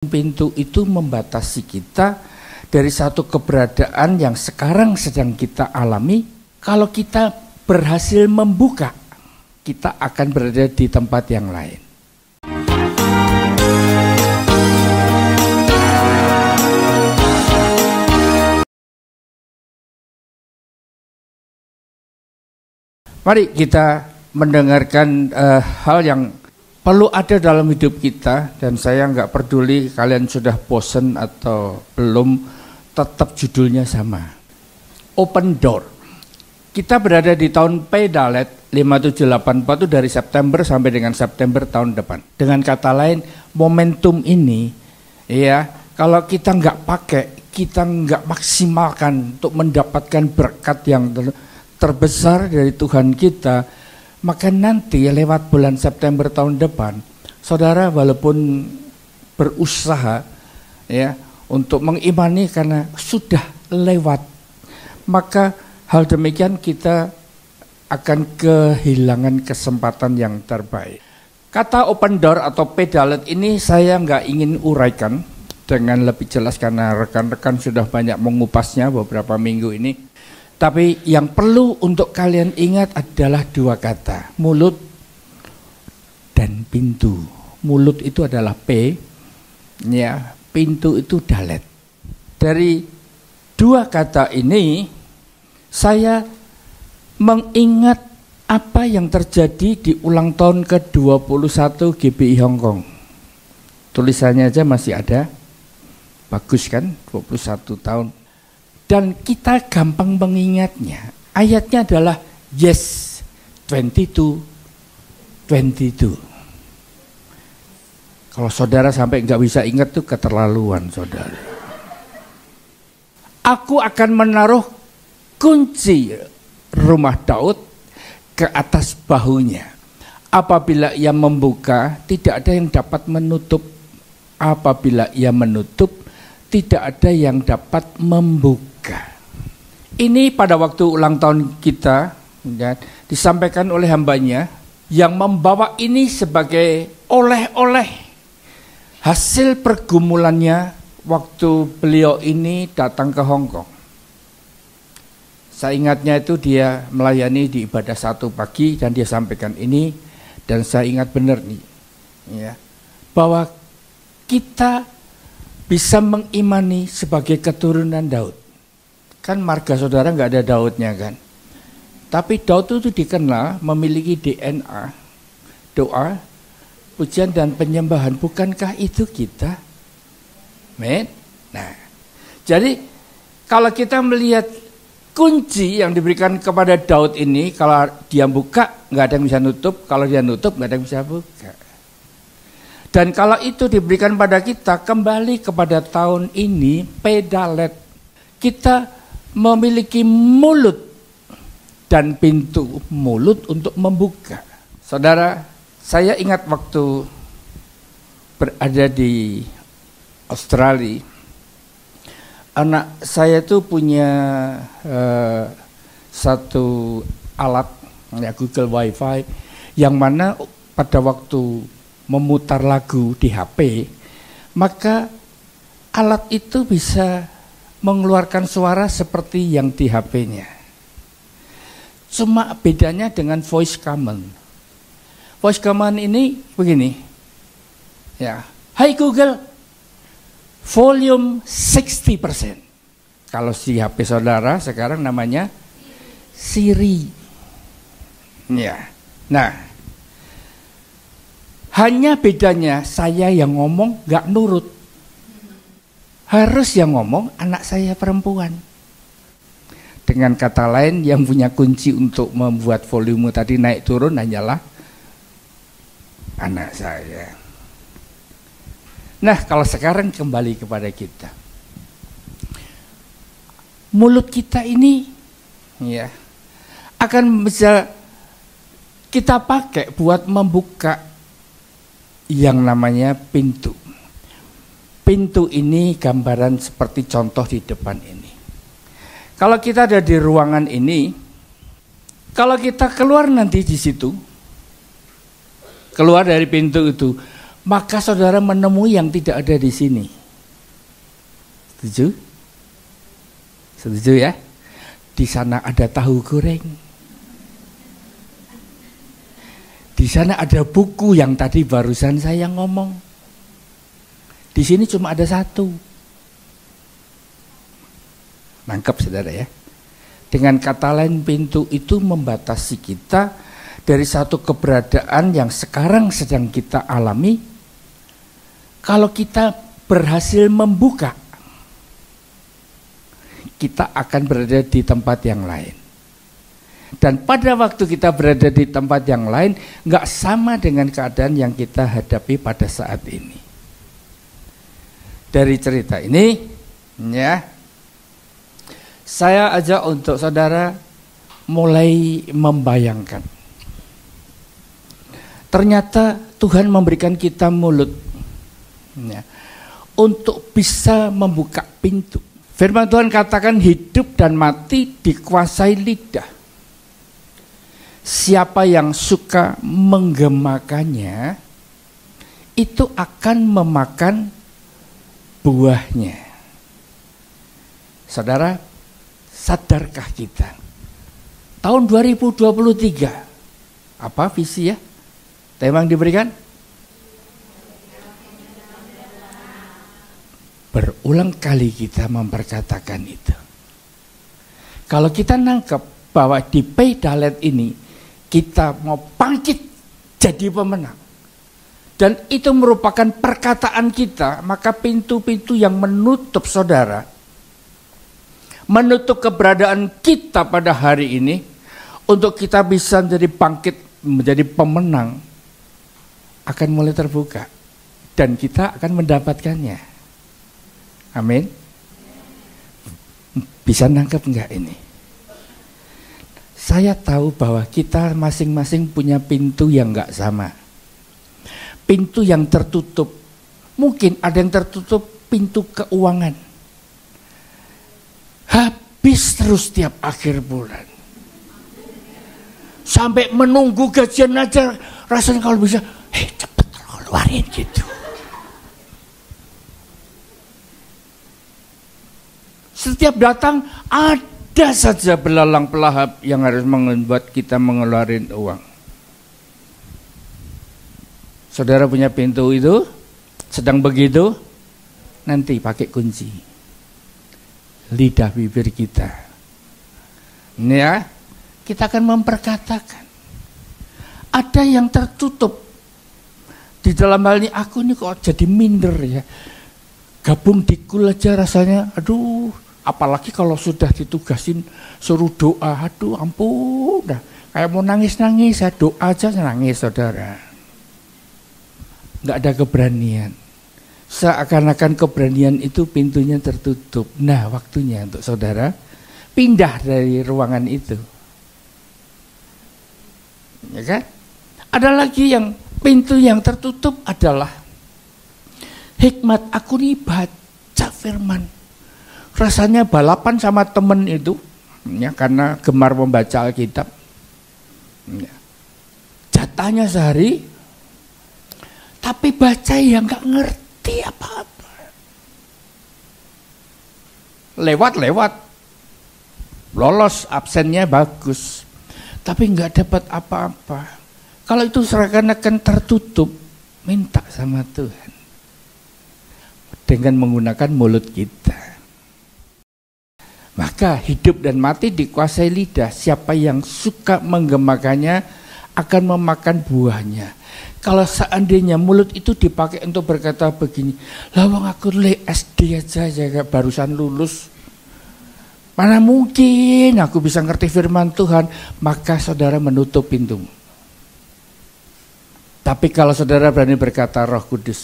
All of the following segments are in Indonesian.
Pintu itu membatasi kita dari satu keberadaan yang sekarang sedang kita alami. Kalau kita berhasil membuka, kita akan berada di tempat yang lain. Mari kita mendengarkan hal yang perlu ada dalam hidup kita, dan saya nggak peduli kalian sudah bosen atau belum, tetap judulnya sama. Open Door. Kita berada di tahun P Dalet 5784 itu dari September sampai dengan September tahun depan. Dengan kata lain, momentum ini ya, kalau kita nggak pakai, kita nggak maksimalkan untuk mendapatkan berkat yang terbesar dari Tuhan kita, maka nanti lewat bulan September tahun depan, saudara walaupun berusaha ya untuk mengimani karena sudah lewat, maka hal demikian kita akan kehilangan kesempatan yang terbaik. Kata open door atau pedalet ini saya nggak ingin uraikan dengan lebih jelas karena rekan-rekan sudah banyak mengupasnya beberapa minggu ini. Tapi yang perlu untuk kalian ingat adalah dua kata, mulut dan pintu. Mulut itu adalah P, ya, pintu itu dalet. Dari dua kata ini, saya mengingat apa yang terjadi di ulang tahun ke-21 GBI Hong Kong. Tulisannya aja masih ada, bagus kan, 21 tahun. Dan kita gampang mengingatnya. Ayatnya adalah yes 22. Kalau saudara sampai nggak bisa ingat tuh keterlaluan saudara. Aku akan menaruh kunci rumah Daud ke atas bahunya. Apabila ia membuka, tidak ada yang dapat menutup. Apabila ia menutup, tidak ada yang dapat membuka. Ini pada waktu ulang tahun kita ya, disampaikan oleh hambanya yang membawa ini sebagai oleh-oleh hasil pergumulannya waktu beliau ini datang ke Hong Kong. Saya ingatnya itu dia melayani di ibadah 1 pagi dan dia sampaikan ini, dan saya ingat benar nih ya, bahwa kita bisa mengimani sebagai keturunan Daud. Kan marga saudara nggak ada Daudnya kan. Tapi Daud itu dikenal memiliki DNA, doa, pujian dan penyembahan. Bukankah itu kita? Men? Nah, jadi kalau kita melihat kunci yang diberikan kepada Daud ini, kalau dia buka nggak ada yang bisa nutup, kalau dia nutup nggak ada yang bisa buka. Dan kalau itu diberikan pada kita, kembali kepada tahun ini, pedalet, kita memiliki mulut dan pintu. Mulut untuk membuka. Saudara, saya ingat waktu berada di Australia, anak saya itu punya satu alat ya, Google Wi-Fi, yang mana pada waktu memutar lagu di HP, maka alat itu bisa mengeluarkan suara seperti yang di HP-nya. Cuma bedanya dengan voice command. Voice command ini begini. Ya, "Hai Google, volume 60%." Kalau si HP saudara sekarang namanya Siri. Ya. Nah, hanya bedanya saya yang ngomong gak nurut. Harus yang ngomong anak saya perempuan. Dengan kata lain, yang punya kunci untuk membuat volume tadi naik turun hanyalah anak saya. Nah, kalau sekarang kembali kepada kita. Mulut kita ini ya akan bisa kita pakai buat membuka yang namanya pintu. Pintu ini gambaran seperti contoh di depan ini. Kalau kita ada di ruangan ini, kalau kita keluar nanti di situ, keluar dari pintu itu, maka saudara menemui yang tidak ada di sini. Setuju? Setuju ya? Di sana ada tahu goreng. Di sana ada buku yang tadi barusan saya ngomong. Di sini cuma ada satu. Nangkep saudara ya? Dengan kata lain, pintu itu membatasi kita dari satu keberadaan yang sekarang sedang kita alami. Kalau kita berhasil membuka, kita akan berada di tempat yang lain. Dan pada waktu kita berada di tempat yang lain, nggak sama dengan keadaan yang kita hadapi pada saat ini. Dari cerita ini, ya, saya ajak untuk saudara mulai membayangkan. Ternyata Tuhan memberikan kita mulut, ya, untuk bisa membuka pintu. Firman Tuhan katakan hidup dan mati dikuasai lidah. Siapa yang suka menggemakannya, itu akan memakan buahnya. Saudara, sadarkah kita? Tahun 2023, apa visi ya? Tema yang diberikan? Berulang kali kita memperkatakan itu. Kalau kita nangkep bahwa di Paydalet ini kita mau bangkit jadi pemenang, dan itu merupakan perkataan kita, maka pintu-pintu yang menutup saudara, menutup keberadaan kita pada hari ini, untuk kita bisa menjadi bangkit, menjadi pemenang, akan mulai terbuka, dan kita akan mendapatkannya. Amin. Bisa nangkep enggak ini? Saya tahu bahwa kita masing-masing punya pintu yang enggak sama. Pintu yang tertutup. Mungkin ada yang tertutup pintu keuangan. Habis terus tiap akhir bulan. Sampai menunggu gajian aja rasanya kalau bisa, cepet keluarin gitu. Setiap datang ada saja belalang pelahap yang harus membuat kita mengeluarkan uang. Saudara punya pintu itu, sedang begitu, nanti pakai kunci. Lidah bibir kita. Ini ya, kita akan memperkatakan. Ada yang tertutup. Di dalam hal ini, aku ini kok jadi minder ya. Gabung di kul aja rasanya, aduh. Apalagi kalau sudah ditugasin suruh doa, aduh ampun, dah kayak mau nangis-nangis, saya doa aja nangis saudara. Nggak ada keberanian. Seakan-akan keberanian itu pintunya tertutup. Nah, waktunya untuk saudara pindah dari ruangan itu. Ya kan? Ada lagi yang pintu yang tertutup adalah hikmat. Aku nih baca firman. Rasanya balapan sama temen itu, ya, karena gemar membaca Alkitab. Ya. Jatahnya sehari, tapi baca yang nggak ngerti apa-apa. Lewat-lewat, lolos absennya bagus, tapi nggak dapat apa-apa. Kalau itu seakan-akan tertutup, minta sama Tuhan dengan menggunakan mulut kita. Maka hidup dan mati dikuasai lidah. Siapa yang suka menggemakannya akan memakan buahnya. Kalau seandainya mulut itu dipakai untuk berkata begini, lawang aku SD aja ya, barusan lulus, mana mungkin aku bisa ngerti firman Tuhan, maka saudara menutup pintu. Tapi kalau saudara berani berkata, Roh Kudus,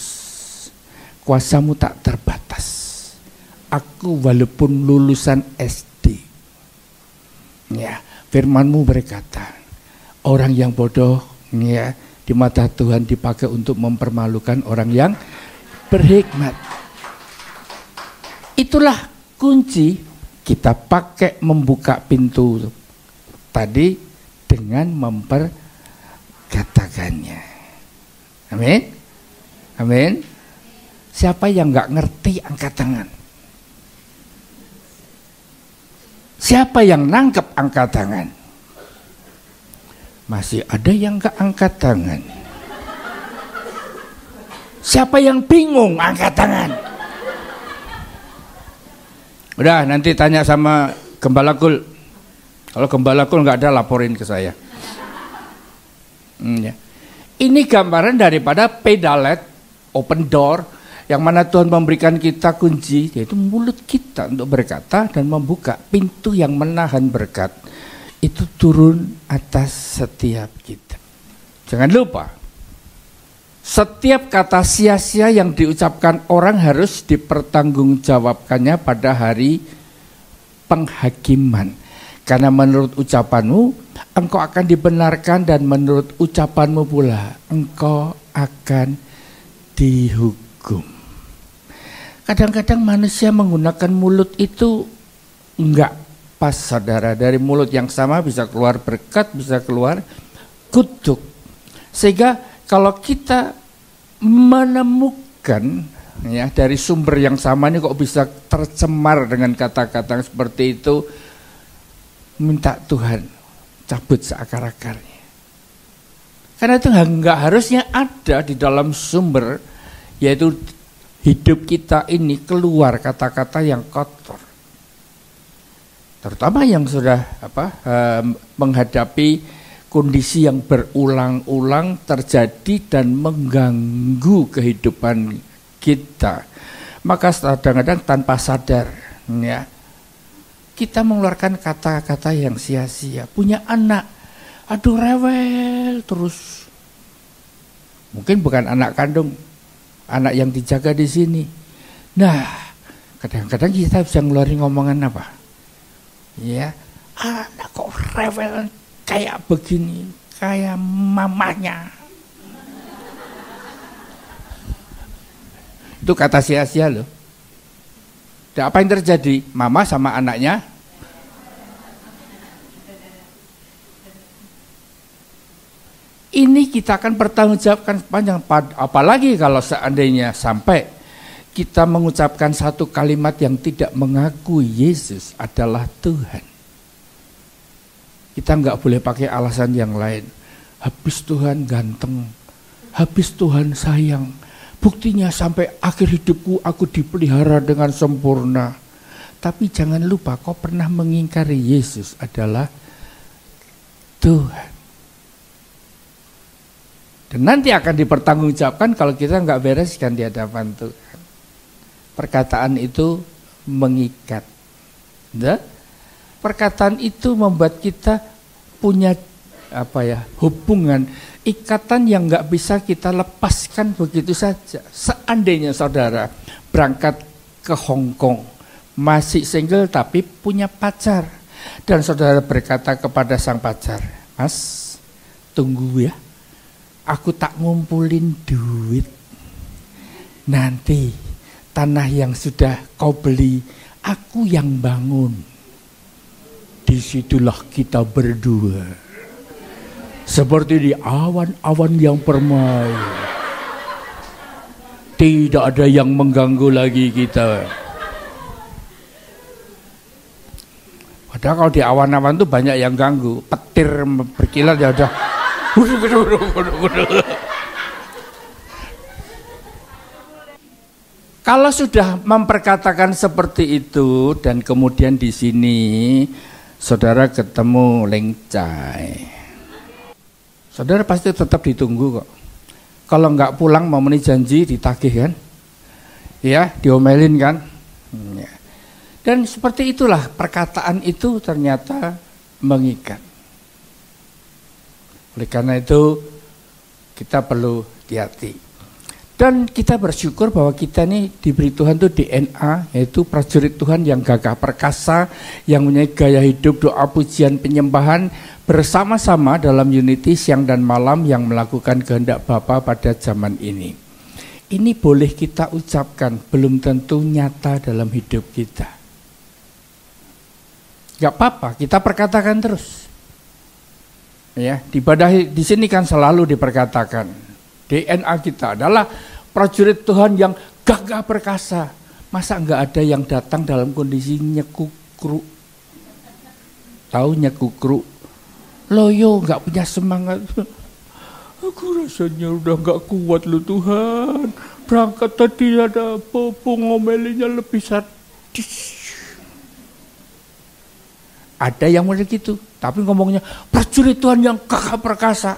kuasamu tak terbatas. Aku walaupun lulusan SD, ya, firman-Mu berkata, orang yang bodoh, ya, di mata Tuhan dipakai untuk mempermalukan orang yang berhikmat. Itulah kunci kita pakai membuka pintu tadi dengan memperkatakannya. Amin. Amin. Siapa yang nggak ngerti angkat tangan? Siapa yang nangkep angkat tangan? Masih ada yang nggak angkat tangan. Siapa yang bingung angkat tangan? Udah, nanti tanya sama Gembala Kul. Kalau Gembala Kul nggak ada, laporin ke saya. Ya. Ini gambaran daripada pedalet, open door, yang mana Tuhan memberikan kita kunci, yaitu mulut kita untuk berkata dan membuka pintu yang menahan berkat. Itu turun atas setiap kita. Jangan lupa, setiap kata sia-sia yang diucapkan orang harus dipertanggungjawabkannya pada hari penghakiman. Karena menurut ucapanmu, engkau akan dibenarkan, dan menurut ucapanmu pula, engkau akan dihukum. Kadang-kadang manusia menggunakan mulut itu enggak pas, saudara. Dari mulut yang sama bisa keluar berkat, bisa keluar kutuk. Sehingga kalau kita menemukan ya dari sumber yang sama ini kok bisa tercemar dengan kata-kata seperti itu, minta Tuhan cabut seakar-akarnya. Karena itu enggak harusnya ada di dalam sumber, yaitu hidup kita ini keluar kata-kata yang kotor. Terutama yang sudah menghadapi kondisi yang berulang-ulang terjadi dan mengganggu kehidupan kita. Maka kadang-kadang tanpa sadar ya, kita mengeluarkan kata-kata yang sia-sia. Punya anak, aduh rewel terus. Mungkin bukan anak kandung, anak yang dijaga di sini. Nah, kadang-kadang kita bisa ngeluarin ngomongan apa? Ya, anak kok rewel kayak begini, kayak mamanya. Itu kata sia-sia loh. Dan apa yang terjadi? Mama sama anaknya ini kita akan pertanggungjawabkan sepanjang. Apalagi kalau seandainya sampai kita mengucapkan satu kalimat yang tidak mengakui Yesus adalah Tuhan. Kita nggak boleh pakai alasan yang lain. Habis Tuhan ganteng, habis Tuhan sayang. Buktinya sampai akhir hidupku aku dipelihara dengan sempurna. Tapi jangan lupa, kau pernah mengingkari Yesus adalah Tuhan. Dan nanti akan dipertanggungjawabkan kalau kita nggak bereskan di hadapan Tuhan. Perkataan itu mengikat. Nah, perkataan itu membuat kita punya hubungan, ikatan yang nggak bisa kita lepaskan begitu saja. Seandainya saudara berangkat ke Hong Kong, masih single tapi punya pacar, dan saudara berkata kepada sang pacar, Mas, tunggu ya, aku tak ngumpulin duit, nanti tanah yang sudah kau beli, aku yang bangun. Disitulah kita berdua, seperti di awan-awan yang permai. Tidak ada yang mengganggu lagi kita. Padahal kalau di awan-awan itu banyak yang ganggu. Petir berkilat ya udah. Kalau sudah memperkatakan seperti itu dan kemudian di sini saudara ketemu lengcai, saudara pasti tetap ditunggu kok. Kalau nggak pulang memenuhi janji ditagih kan, ya diomelin kan. Dan seperti itulah perkataan itu ternyata mengikat. Oleh karena itu kita perlu hati-hati. Dan kita bersyukur bahwa kita ini diberi Tuhan itu DNA, yaitu prajurit Tuhan yang gagah perkasa, yang mempunyai gaya hidup, doa, pujian, penyembahan bersama-sama dalam unity siang dan malam yang melakukan kehendak Bapa pada zaman ini. Ini boleh kita ucapkan, belum tentu nyata dalam hidup kita. Gak apa-apa, kita perkatakan terus. Ya, di ibadah di sini kan selalu diperkatakan. DNA kita adalah prajurit Tuhan yang gagah perkasa. Masa enggak ada yang datang dalam kondisi nyekukru? Tahu nyekukru? Loyo enggak punya semangat. Aku rasanya udah enggak kuat loh Tuhan. Berangkat tadi ada apa ngomelinya lebih sadis. Ada yang model gitu, tapi ngomongnya prajurit Tuhan yang gagah perkasa.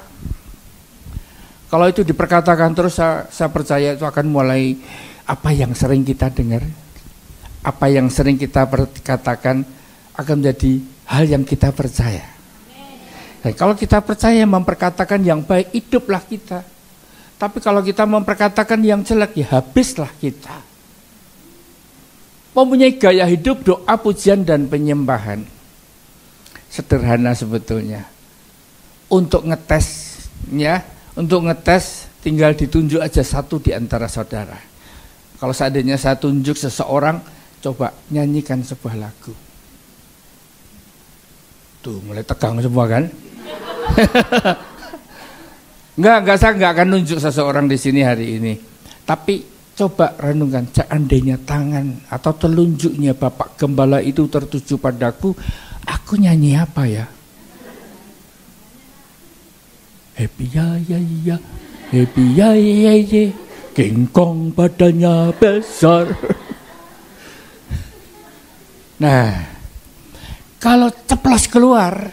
Kalau itu diperkatakan terus, saya percaya itu akan mulai apa yang sering kita dengar, apa yang sering kita katakan akan menjadi hal yang kita percaya. Dan kalau kita percaya memperkatakan yang baik, hiduplah kita. Tapi kalau kita memperkatakan yang jelek, ya habislah kita. Mempunyai gaya hidup doa, pujian, dan penyembahan. Sederhana sebetulnya. Untuk ngetesnya, tinggal ditunjuk aja satu di antara saudara. Kalau seandainya saya tunjuk seseorang, coba nyanyikan sebuah lagu. Tuh mulai tegang semua kan? Saya enggak akan nunjuk seseorang di sini hari ini. Tapi coba renungkan, seandainya tangan atau telunjuknya Bapak Gembala itu tertuju padaku, aku nyanyi apa ya? Happy ya ya ya, happy ya ya ya, King Kong badannya besar. Nah, kalau ceplos keluar,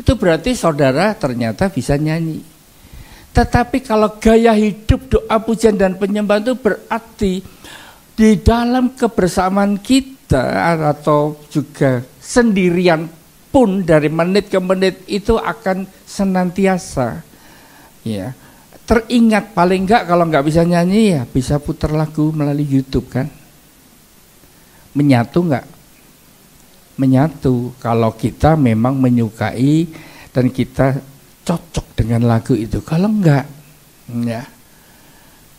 itu berarti saudara ternyata bisa nyanyi. Tetapi kalau gaya hidup doa, pujian, dan penyembahan itu berarti di dalam kebersamaan kita atau juga sendirian pun dari menit ke menit itu akan senantiasa ya teringat. Paling enggak kalau enggak bisa nyanyi ya bisa putar lagu melalui YouTube kan. Menyatu enggak? Menyatu kalau kita memang menyukai dan kita cocok dengan lagu itu. Kalau enggak ya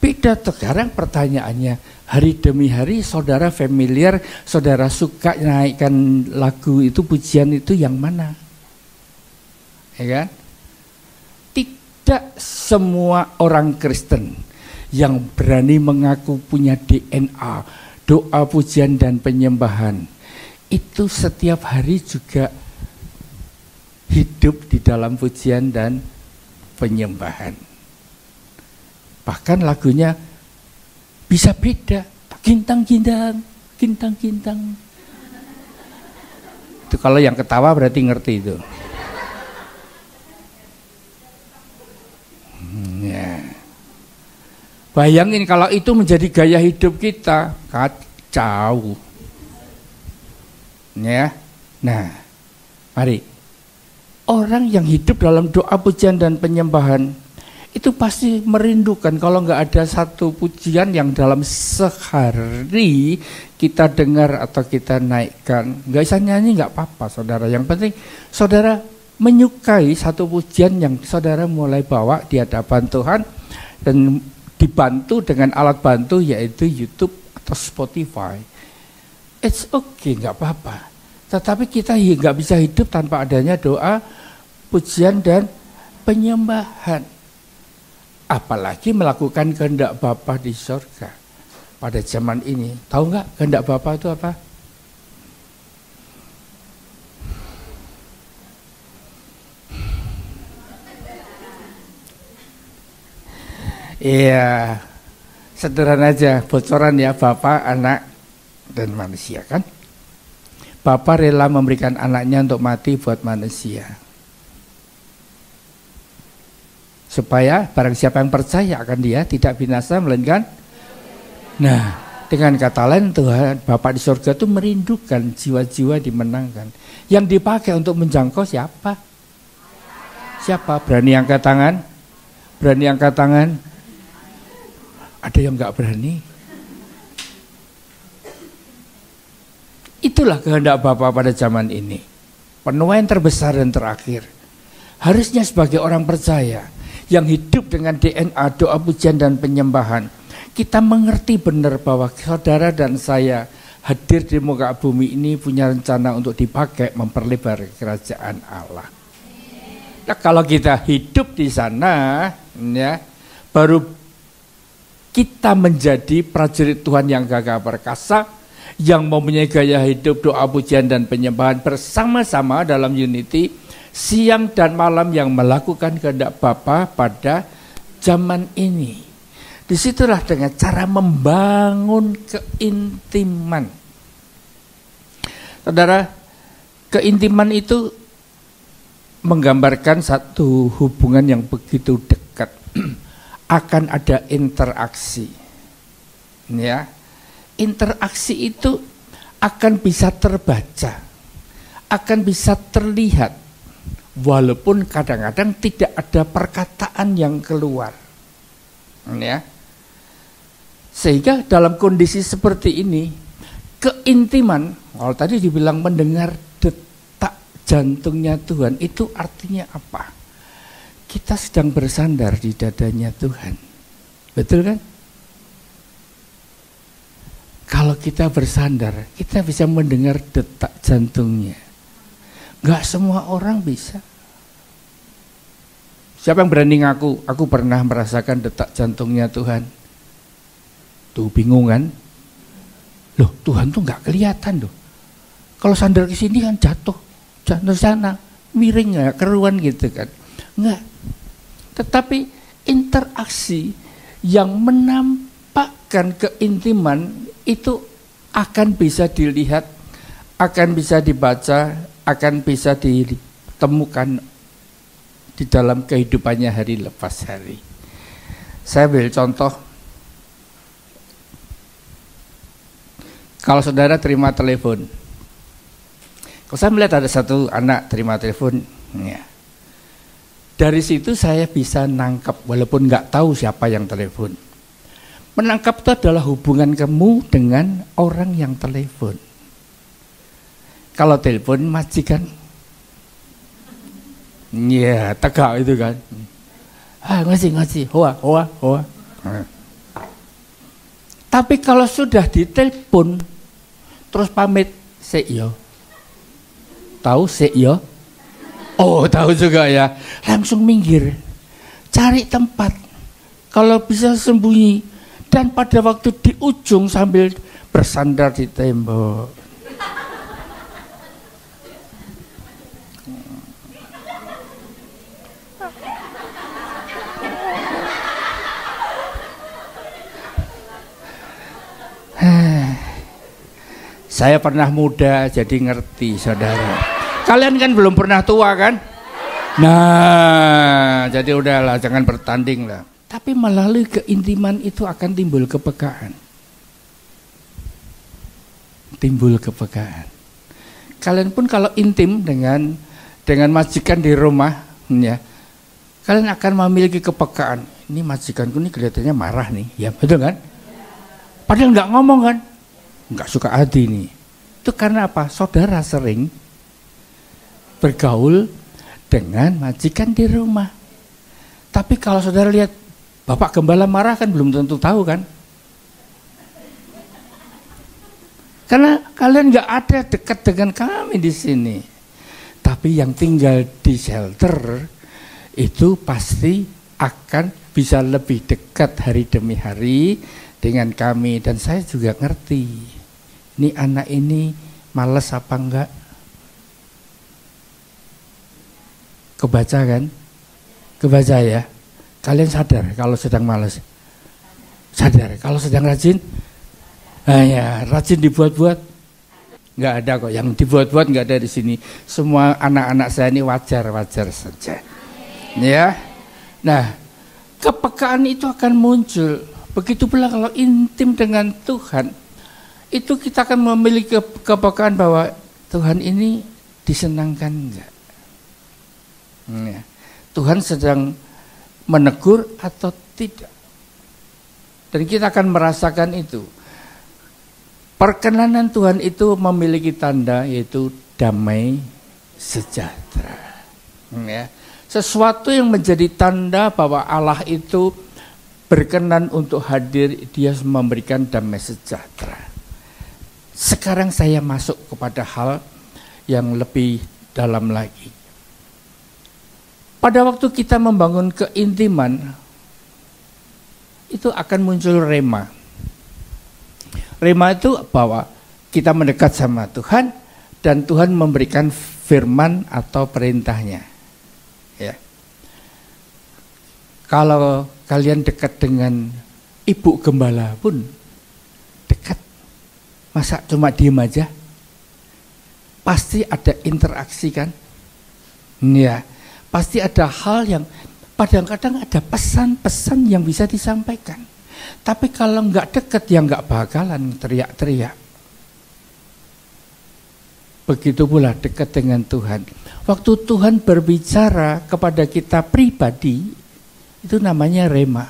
beda. Sekarang pertanyaannya, hari demi hari saudara familiar, saudara suka naikkan lagu itu, pujian itu yang mana? Ya kan? Tidak semua orang Kristen yang berani mengaku punya DNA doa, pujian, dan penyembahan itu setiap hari juga hidup di dalam pujian dan penyembahan. Bahkan lagunya bisa beda, gintang-gintang, gintang-gintang. Itu kalau yang ketawa berarti ngerti itu. Ya. Bayangin kalau itu menjadi gaya hidup kita, kacau. Ya. Nah, mari. Orang yang hidup dalam doa, pujian, dan penyembahan itu pasti merindukan kalau nggak ada satu pujian yang dalam sehari kita dengar atau kita naikkan. Nggak bisa nyanyi nggak apa-apa saudara. Yang penting saudara menyukai satu pujian yang saudara mulai bawa di hadapan Tuhan dan dibantu dengan alat bantu yaitu YouTube atau Spotify. It's okay, nggak apa-apa. Tetapi kita nggak bisa hidup tanpa adanya doa, pujian, dan penyembahan. Apalagi melakukan kehendak Bapa di surga pada zaman ini. Tahu nggak kehendak Bapa itu apa? Iya, sederhana aja, bocoran ya, Bapa, Anak, dan manusia kan. Bapa rela memberikan anaknya untuk mati buat manusia. Supaya barang siapa yang percaya akan dia tidak binasa melainkan. Nah, dengan kata lain Tuhan Bapa di surga itu merindukan jiwa-jiwa dimenangkan. Yang dipakai untuk menjangkau siapa? Siapa? Berani angkat tangan? Berani angkat tangan? Ada yang enggak berani? Itulah kehendak Bapa pada zaman ini. Penuaian terbesar dan terakhir. Harusnya sebagai orang percaya yang hidup dengan DNA doa, pujian, dan penyembahan, kita mengerti benar bahwa saudara dan saya hadir di muka bumi ini punya rencana untuk dipakai memperlebar kerajaan Allah. Nah, kalau kita hidup di sana, ya, baru kita menjadi prajurit Tuhan yang gagah perkasa, yang mempunyai gaya hidup doa pujian dan penyembahan bersama-sama dalam unity, siang dan malam yang melakukan kehendak Bapa pada zaman ini. Disitulah dengan cara membangun keintiman. Saudara, keintiman itu menggambarkan satu hubungan yang begitu dekat. Akan ada interaksi. Ya. Interaksi itu akan bisa terbaca, akan bisa terlihat, walaupun kadang-kadang tidak ada perkataan yang keluar. Ya. Sehingga dalam kondisi seperti ini, keintiman, kalau tadi dibilang mendengar detak jantungnya Tuhan, itu artinya apa? Kita sedang bersandar di dadanya Tuhan. Betul kan? Kalau kita bersandar, kita bisa mendengar detak jantungnya. Gak semua orang bisa. Siapa yang berani ngaku, aku pernah merasakan detak jantungnya Tuhan? Tuh bingung kan? Loh, Tuhan tuh gak kelihatan loh. Kalau sandar ke sini kan jatuh sana, miring ya, keruan gitu kan. Enggak. Tetapi interaksi yang menampakkan keintiman itu akan bisa dilihat, akan bisa dibaca, akan bisa ditemukan di dalam kehidupannya hari lepas hari. Saya ambil contoh. Kalau saudara terima telepon, kalau saya melihat ada satu anak terima telepon, ya. Dari situ saya bisa nangkap, walaupun nggak tahu siapa yang telepon. Menangkap itu adalah hubungan kamu dengan orang yang telepon. Kalau telepon majikan, ya tegak itu kan. Ngaji, hoa. Tapi kalau sudah ditelepon, terus pamit, seyo. Tahu seyo? Oh, tahu juga ya. Langsung minggir, cari tempat. Kalau bisa sembunyi. Dan pada waktu di ujung sambil bersandar di tembok. Saya pernah muda jadi ngerti, saudara. Kalian kan belum pernah tua kan? Nah, jadi udahlah, jangan bertanding lah. Tapi melalui keintiman itu akan timbul kepekaan. Timbul kepekaan. Kalian pun kalau intim dengan majikan di rumah, ya, kalian akan memiliki kepekaan. Ini majikanku ini kelihatannya marah nih, ya betul kan? Padahal nggak ngomong kan, nggak suka hati nih. Itu karena apa? Saudara sering bergaul dengan majikan di rumah. Tapi kalau saudara lihat Bapak Gembala marah kan belum tentu tahu kan? Karena kalian nggak ada dekat dengan kami di sini. Tapi yang tinggal di shelter itu pasti akan bisa lebih dekat hari demi hari dengan kami. Dan saya juga ngerti, ini anak ini malas apa enggak? Kebaca kan? Kebaca ya? Kalian sadar kalau sedang malas? Sadar kalau sedang rajin? Ya, rajin dibuat-buat? Nggak ada kok, yang dibuat-buat nggak ada di sini. Semua anak-anak saya ini wajar-wajar saja. Ya, nah kepekaan itu akan muncul. Begitu pula kalau intim dengan Tuhan, itu kita akan memiliki kepekaan bahwa Tuhan ini disenangkan enggak? Ya. Tuhan sedang menegur atau tidak. Dan kita akan merasakan itu. Perkenanan Tuhan itu memiliki tanda, yaitu damai sejahtera. Ya. Sesuatu yang menjadi tanda bahwa Allah itu berkenan untuk hadir, Dia memberikan damai sejahtera. Sekarang saya masuk kepada hal yang lebih dalam lagi. Pada waktu kita membangun keintiman, itu akan muncul rema. Rema itu bahwa kita mendekat sama Tuhan dan Tuhan memberikan firman atau perintahnya. Ya. Kalau kalian dekat dengan ibu gembala pun dekat. Masa cuma diem aja? Pasti ada interaksi kan? Ya, pasti ada hal yang kadang-kadang ada pesan-pesan yang bisa disampaikan. Tapi kalau nggak dekat ya nggak bakalan teriak-teriak. Begitu pula dekat dengan Tuhan. Waktu Tuhan berbicara kepada kita pribadi, itu namanya rema.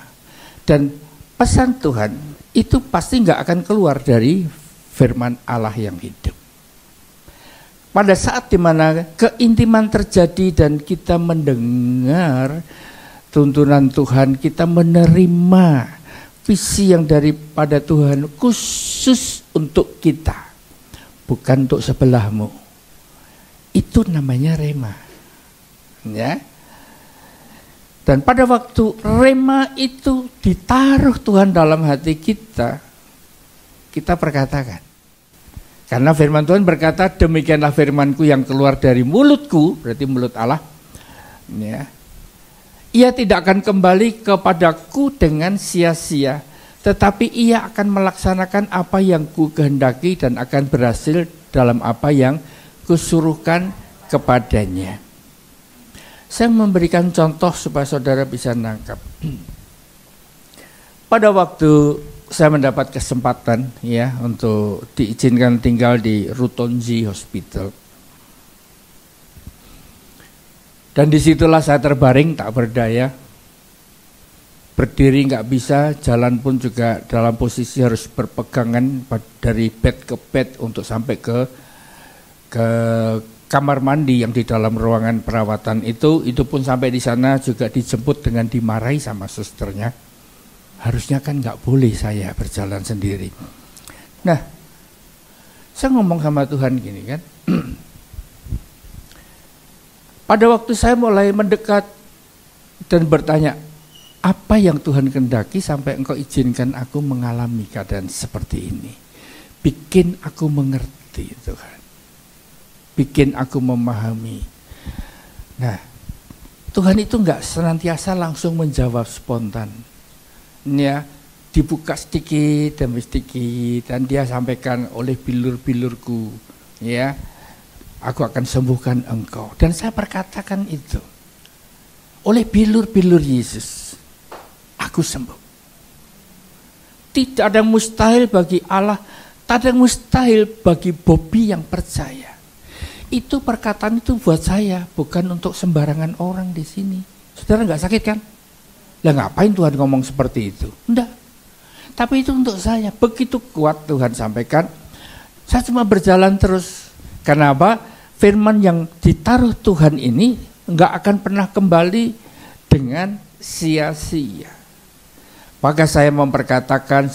Dan pesan Tuhan itu pasti nggak akan keluar dari firman Allah yang hidup. Pada saat dimana keintiman terjadi dan kita mendengar tuntunan Tuhan, kita menerima visi yang daripada Tuhan khusus untuk kita, bukan untuk sebelahmu. Itu namanya rema. Ya. Dan pada waktu rema itu ditaruh Tuhan dalam hati kita, kita perkatakan. Karena firman Tuhan berkata, demikianlah firmanku yang keluar dari mulutku, berarti mulut Allah. Ya. Ia tidak akan kembali kepadaku dengan sia-sia, tetapi ia akan melaksanakan apa yang ku kehendaki dan akan berhasil dalam apa yang kusuruhkan kepadanya. Saya memberikan contoh supaya saudara bisa nangkap. Pada waktu saya mendapat kesempatan ya untuk diizinkan tinggal di Rutonji Hospital. Dan disitulah saya terbaring tak berdaya. Berdiri nggak bisa, jalan pun juga dalam posisi harus berpegangan dari bed ke bed untuk sampai ke kamar mandi yang di dalam ruangan perawatan itu pun sampai di sana juga dijemput dengan dimarahi sama susternya. Harusnya kan nggak boleh saya berjalan sendiri. Nah, saya ngomong sama Tuhan gini kan. Pada waktu saya mulai mendekat dan bertanya, apa yang Tuhan kehendaki sampai Engkau izinkan aku mengalami keadaan seperti ini? Bikin aku mengerti Tuhan. Bikin aku memahami. Nah, Tuhan itu nggak senantiasa langsung menjawab spontan. Ya, dibuka sedikit demi sedikit dan dia sampaikan oleh bilur-bilurku, ya, aku akan sembuhkan engkau. Dan saya perkatakan itu, oleh bilur-bilur Yesus, aku sembuh. Tidak ada yang mustahil bagi Allah, tak ada yang mustahil bagi Bobby yang percaya. Itu perkataan itu buat saya, bukan untuk sembarangan orang di sini. Saudara nggak sakit kan? Lah ngapain Tuhan ngomong seperti itu? Enggak. Tapi itu untuk saya. Begitu kuat Tuhan sampaikan. Saya cuma berjalan terus. Karena apa? Firman yang ditaruh Tuhan ini enggak akan pernah kembali dengan sia-sia. Maka saya memperkatakan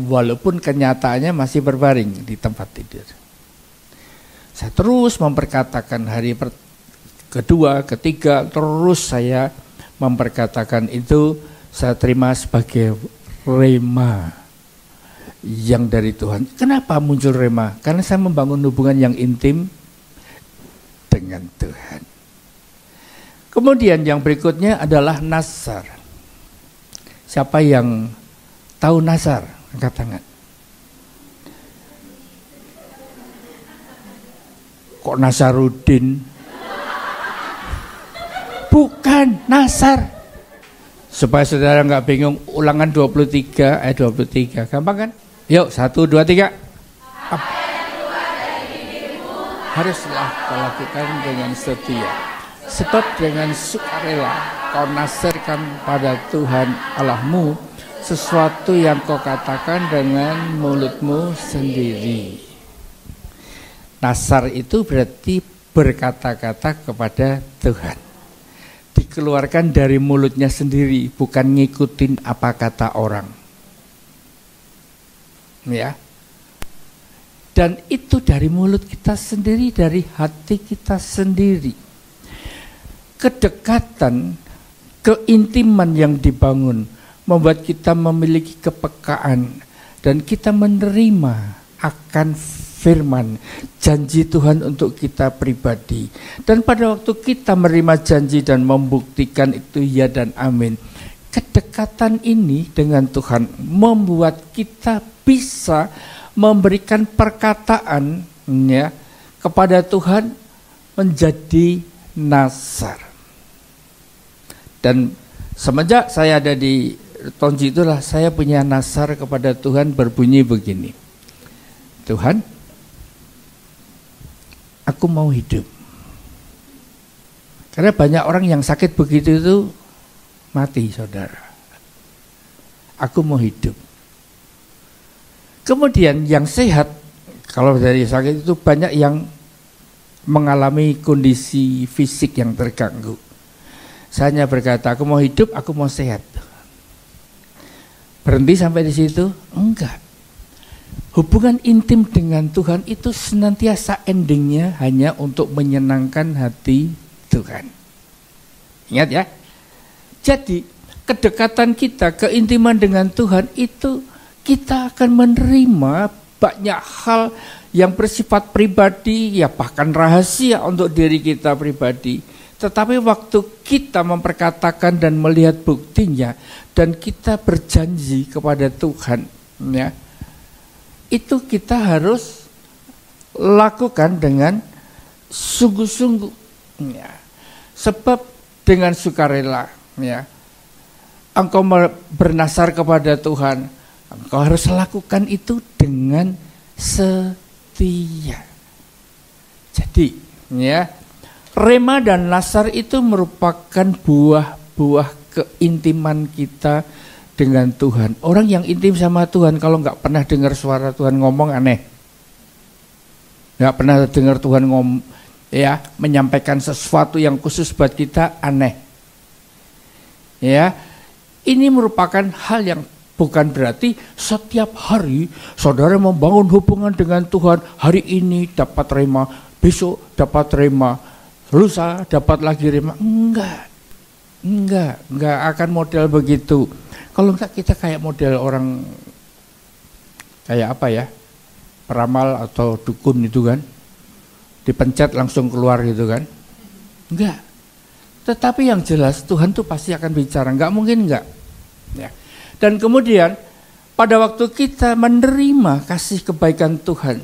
walaupun kenyataannya masih berbaring di tempat tidur. Saya terus memperkatakan hari kedua, ketiga, terus saya memperkatakan itu, saya terima sebagai rema yang dari Tuhan. Kenapa muncul rema? Karena saya membangun hubungan yang intim dengan Tuhan. Kemudian yang berikutnya adalah nasar. Siapa yang tahu nasar? Angkat tangan. Kok Nasaruddin? Bukan, nasar. Supaya saudara nggak bingung, ulangan 23 ayat 23. Gampang kan? Yuk, 1, 2, 3. Apa yang keluar dari bibirmu haruslah kau lakukan dengan setia. Sebab dengan sukarela kau nasarkan pada Tuhan Allahmu sesuatu yang kau katakan dengan mulutmu sendiri. Nasar itu berarti berkata-kata kepada Tuhan. Dikeluarkan dari mulutnya sendiri, bukan ngikutin apa kata orang. Ya. Dan itu dari mulut kita sendiri, dari hati kita sendiri. Kedekatan, keintiman yang dibangun membuat kita memiliki kepekaan dan kita menerima akan firman, janji Tuhan untuk kita pribadi. Dan pada waktu kita menerima janji dan membuktikan itu ya dan amin, kedekatan ini dengan Tuhan membuat kita bisa memberikan perkataan ya kepada Tuhan menjadi nasar. Dan semenjak saya ada di Tonji itulah saya punya nasar kepada Tuhan berbunyi begini. Tuhan, aku mau hidup. Karena banyak orang yang sakit begitu itu mati, saudara. Aku mau hidup. Kemudian yang sehat, kalau dari sakit itu banyak yang mengalami kondisi fisik yang terganggu. Saya hanya berkata, aku mau hidup, aku mau sehat. Berhenti sampai di situ? Enggak. Hubungan intim dengan Tuhan itu senantiasa endingnya hanya untuk menyenangkan hati Tuhan. Ingat ya. Jadi kedekatan kita, keintiman dengan Tuhan itu kita akan menerima banyak hal yang bersifat pribadi, ya bahkan rahasia untuk diri kita pribadi. Tetapi waktu kita memperkatakan dan melihat buktinya dan kita berjanji kepada Tuhan, ya, itu kita harus lakukan dengan sungguh-sungguh, ya. Sebab dengan sukarela, ya, engkau bernasar kepada Tuhan, engkau harus lakukan itu dengan setia. Jadi, ya, rema dan nasar itu merupakan buah-buah keintiman kita dengan Tuhan. Orang yang intim sama Tuhan kalau nggak pernah dengar suara Tuhan ngomong aneh, nggak pernah dengar Tuhan menyampaikan sesuatu yang khusus buat kita aneh. Ya, ini merupakan hal yang bukan berarti setiap hari saudara membangun hubungan dengan Tuhan. Hari ini dapat rema, besok dapat rema, lusa dapat lagi rema. Enggak akan model begitu. Kalau enggak kita kayak model orang kayak apa ya, peramal atau dukun itu kan, dipencet langsung keluar gitu kan. Enggak. Tetapi yang jelas Tuhan tuh pasti akan bicara, enggak mungkin enggak. Ya. Dan kemudian pada waktu kita menerima kasih kebaikan Tuhan,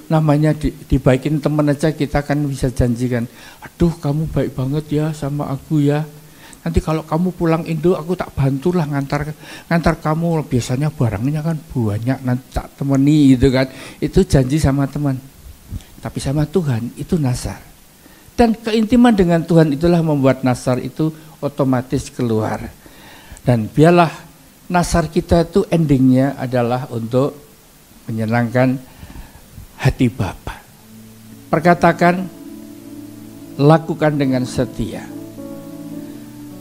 namanya dibaikin teman aja kita kan bisa janjikan, aduh kamu baik banget ya sama aku ya, nanti kalau kamu pulang Indo aku tak bantulah ngantar kamu, biasanya barangnya kan banyak nanti tak temani gitu kan. Itu janji sama teman. Tapi sama Tuhan itu nasar. Dan keintiman dengan Tuhan itulah membuat nasar itu otomatis keluar. Dan biarlah nasar kita itu endingnya adalah untuk menyenangkan hati Bapa. Perkatakan, lakukan dengan setia.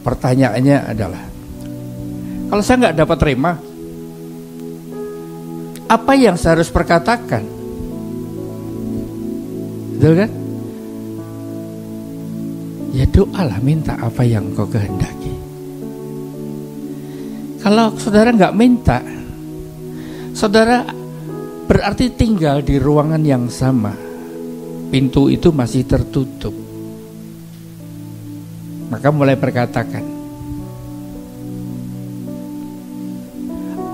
Pertanyaannya adalah, kalau saya nggak dapat rema, apa yang saya harus perkatakan? Betul kan? Ya doalah, minta apa yang kau kehendaki. Kalau saudara nggak minta, saudara berarti tinggal di ruangan yang sama, pintu itu masih tertutup. Maka mulai perkatakan.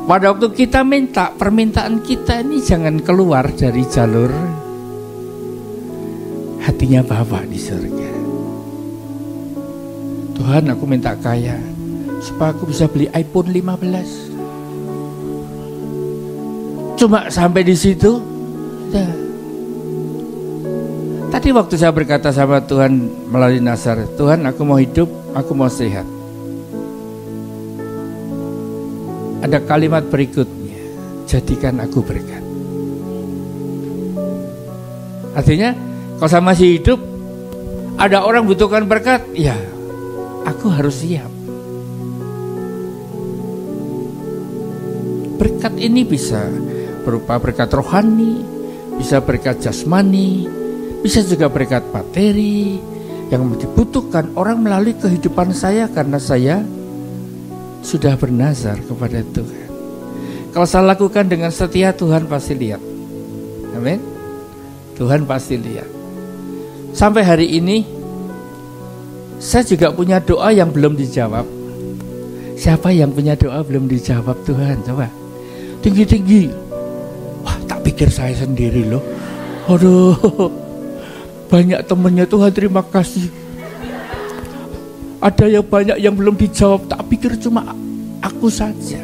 Pada waktu kita minta, permintaan kita ini jangan keluar dari jalur hatinya Bapa di surga. Tuhan, aku minta kaya supaya aku bisa beli iPhone 15. Cuma sampai di situ. Ya. Tadi waktu saya berkata sama Tuhan melalui nasar, Tuhan aku mau hidup, aku mau sehat. Ada kalimat berikutnya, jadikan aku berkat. Artinya kalau saya masih hidup, ada orang butuhkan berkat, ya aku harus siap. Berkat ini bisa berupa berkat rohani, bisa berkat jasmani, bisa juga berkat materi yang dibutuhkan orang melalui kehidupan saya karena saya sudah bernazar kepada Tuhan. Kalau saya lakukan dengan setia, Tuhan pasti lihat. Amin. Tuhan pasti lihat. Sampai hari ini saya juga punya doa yang belum dijawab. Siapa yang punya doa belum dijawab Tuhan? Coba tinggi-tinggi. Wah, tak pikir saya sendiri loh. Aduh, banyak temennya Tuhan, terima kasih. Ada yang banyak yang belum dijawab, tak pikir cuma aku saja.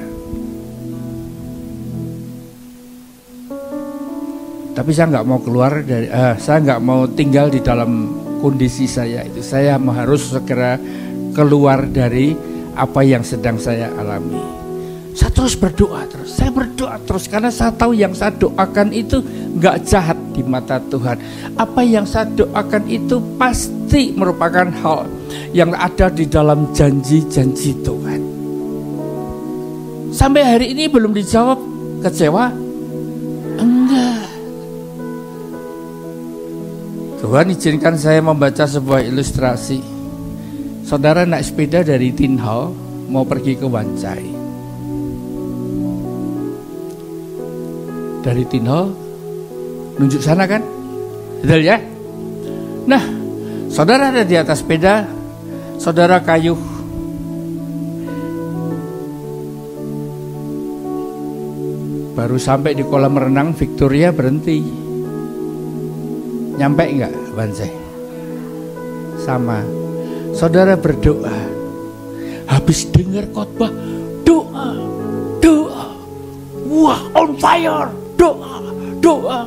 Tapi saya nggak mau keluar dari, saya nggak mau tinggal di dalam kondisi saya itu. Saya harus segera keluar dari apa yang sedang saya alami. Saya terus berdoa terus, saya berdoa terus karena saya tahu yang saya doakan itu nggak jahat di mata Tuhan. Apa yang saya doakan itu pasti merupakan hal yang ada di dalam janji-janji Tuhan. Sampai hari ini belum dijawab, kecewa? Enggak. Tuhan izinkan saya membaca sebuah ilustrasi. Saudara naik sepeda dari Tin Hau mau pergi ke Wancai. Dari Tin Hau nunjuk sana kan? Betul ya? Nah, saudara ada di atas sepeda, saudara kayuh. Baru sampai di kolam renang Victoria berhenti. Nyampe enggak Wancai? Sama. Saudara berdoa. Habis dengar khotbah, doa. Wah, on fire. Doa.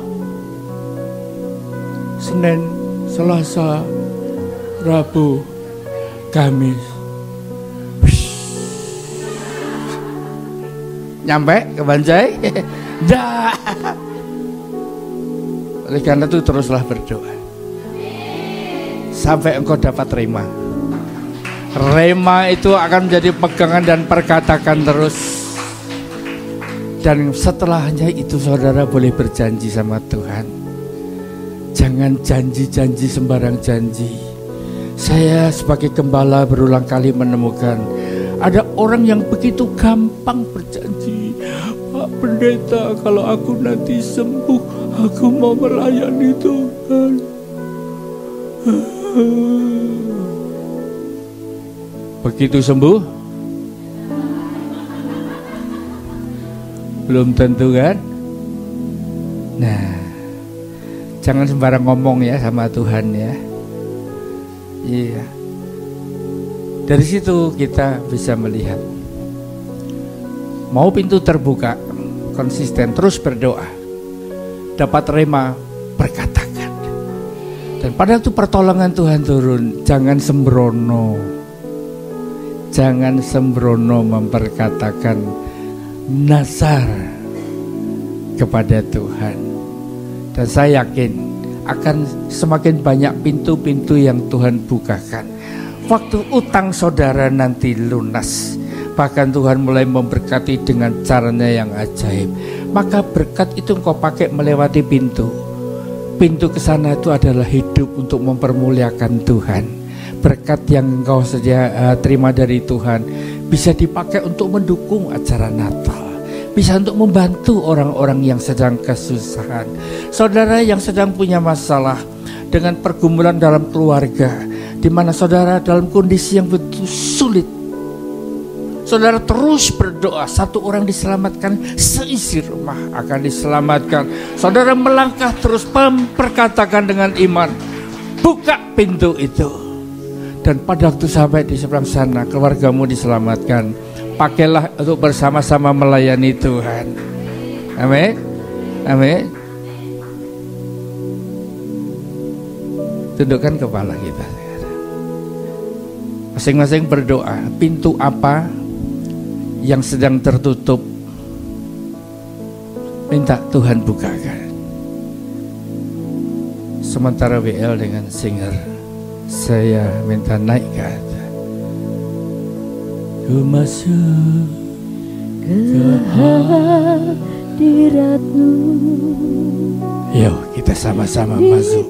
Senin, Selasa, Rabu, Kamis. Nyampe ke Wancai? Dah. Oleh karena itu teruslah berdoa sampai engkau dapat rema. Rema itu akan menjadi pegangan dan perkatakan terus. Dan setelahnya itu saudara boleh berjanji sama Tuhan. Jangan janji-janji sembarang janji. Saya sebagai gembala berulang kali menemukan ada orang yang begitu gampang berjanji. Pak Pendeta, kalau aku nanti sembuh, aku mau melayani Tuhan. Begitu sembuh, belum tentu kan? Nah, jangan sembarang ngomong ya sama Tuhan ya. Iya. Dari situ kita bisa melihat. Mau pintu terbuka, konsisten, terus berdoa. Dapat rema, berkatakan. Dan pada waktu pertolongan Tuhan turun, jangan sembrono. Jangan sembrono memperkatakan nazar kepada Tuhan. Dan saya yakin akan semakin banyak pintu-pintu yang Tuhan bukakan. Waktu utang saudara nanti lunas, bahkan Tuhan mulai memberkati dengan caranya yang ajaib, maka berkat itu engkau pakai melewati pintu. Pintu ke sana itu adalah hidup untuk mempermuliakan Tuhan. Berkat yang engkau terima dari Tuhan bisa dipakai untuk mendukung acara Natal, bisa untuk membantu orang-orang yang sedang kesusahan. Saudara yang sedang punya masalah dengan pergumulan dalam keluarga, di mana saudara dalam kondisi yang betul sulit, saudara terus berdoa, satu orang diselamatkan, seisi rumah akan diselamatkan. Saudara melangkah terus, memperkatakan dengan iman, buka pintu itu. Dan pada waktu sampai di seberang sana, keluargamu diselamatkan. Pakailah untuk bersama-sama melayani Tuhan. Amin. Amin. Tundukkan kepala kita. Masing-masing berdoa, pintu apa yang sedang tertutup, minta Tuhan bukakan. Sementara WL dengan singer, saya minta naik ke atas. Ku masuk ke hadirat-Mu. Yuk kita sama-sama masuk.